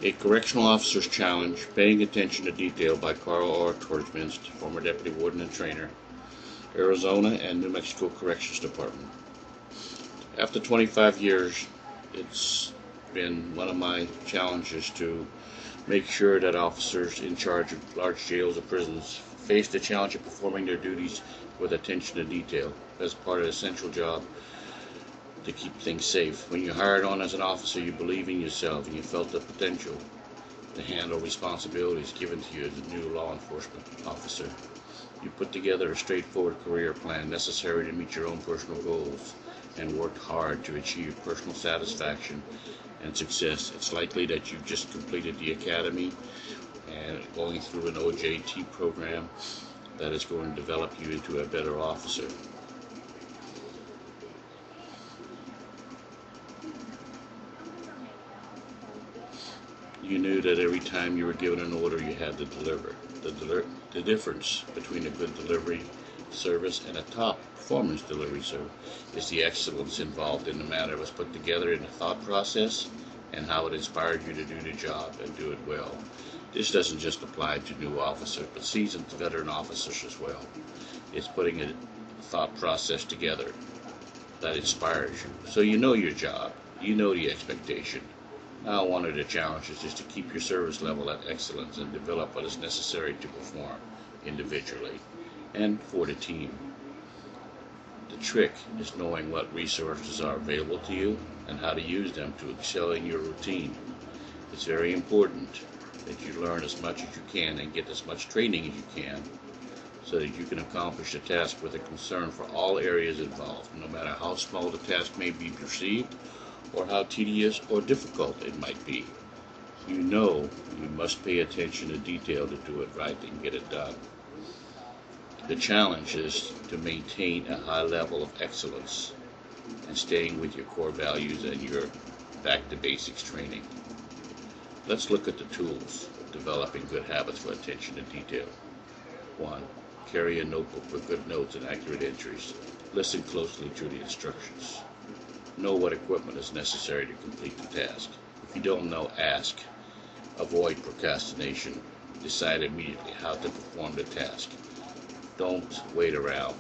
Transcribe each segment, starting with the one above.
A Correctional Officer's Challenge, Paying Attention to Detail by Carl R. Torchminst, former Deputy Warden and Trainer, Arizona and New Mexico Corrections Department. After 25 years, it's been one of my challenges to make sure that officers in charge of large jails or prisons face the challenge of performing their duties with attention to detail as part of the essential job to keep things safe. When you're hired on as an officer, you believe in yourself and you felt the potential to handle responsibilities given to you as a new law enforcement officer. You put together a straightforward career plan necessary to meet your own personal goals and worked hard to achieve personal satisfaction and success. It's likely that you've just completed the academy and going through an OJT program that is going to develop you into a better officer. You knew that every time you were given an order you had to deliver. The difference between a good delivery service and a top performance delivery service is the excellence involved in the manner it was put together in the thought process and how it inspired you to do the job and do it well. This doesn't just apply to new officers, but seasoned veteran officers as well. It's putting a thought process together that inspires you. So you know your job, you know the expectation. Now one of the challenges is to keep your service level at excellence and develop what is necessary to perform individually and for the team. The trick is knowing what resources are available to you and how to use them to excel in your routine. It's very important that you learn as much as you can and get as much training as you can so that you can accomplish the task with a concern for all areas involved, no matter how small the task may be perceived or how tedious or difficult it might be. You know you must pay attention to detail to do it right and get it done. The challenge is to maintain a high level of excellence and staying with your core values and your back to basics training. Let's look at the tools of developing good habits for attention to detail. 1. Carry a notebook with good notes and accurate entries. Listen closely to the instructions. Know what equipment is necessary to complete the task. If you don't know, ask. Avoid procrastination. Decide immediately how to perform the task. Don't wait around.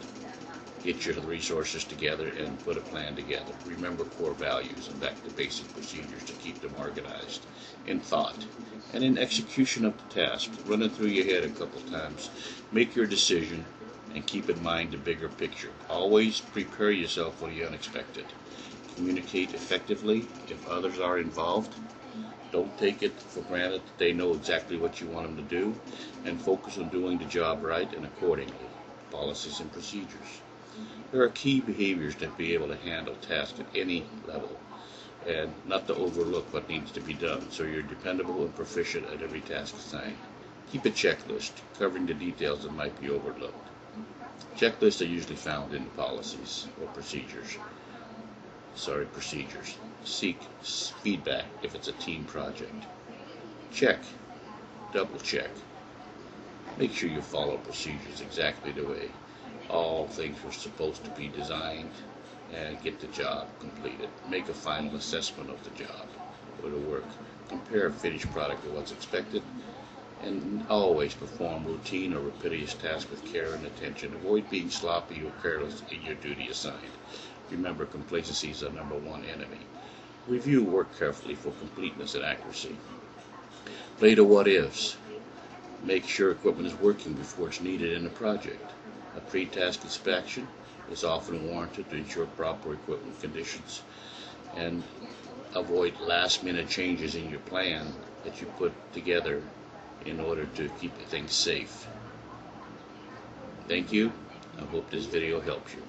Get your resources together and put a plan together. Remember core values and back to basic procedures to keep them organized in thought and in execution of the task. Run it through your head a couple times. Make your decision and keep in mind the bigger picture. Always prepare yourself for the unexpected. Communicate effectively if others are involved. Don't take it for granted that they know exactly what you want them to do, and focus on doing the job right and accordingly. Policies and procedures. There are key behaviors to be able to handle tasks at any level and not to overlook what needs to be done so you're dependable and proficient at every task assigned. Keep a checklist covering the details that might be overlooked. Checklists are usually found in policies or procedures. Seek feedback if it's a team project. Check. Double check. Make sure you follow procedures exactly the way all things were supposed to be designed and get the job completed. Make a final assessment of the job or the work. Compare a finished product to what's expected, and always perform routine or repetitious tasks with care and attention. Avoid being sloppy or careless in your duty assigned. Remember, complacency is our #1 enemy. Review work carefully for completeness and accuracy. Play the what-ifs. Make sure equipment is working before it's needed in the project. A pre-task inspection is often warranted to ensure proper equipment conditions, and avoid last-minute changes in your plan that you put together in order to keep things safe. Thank you. I hope this video helps you.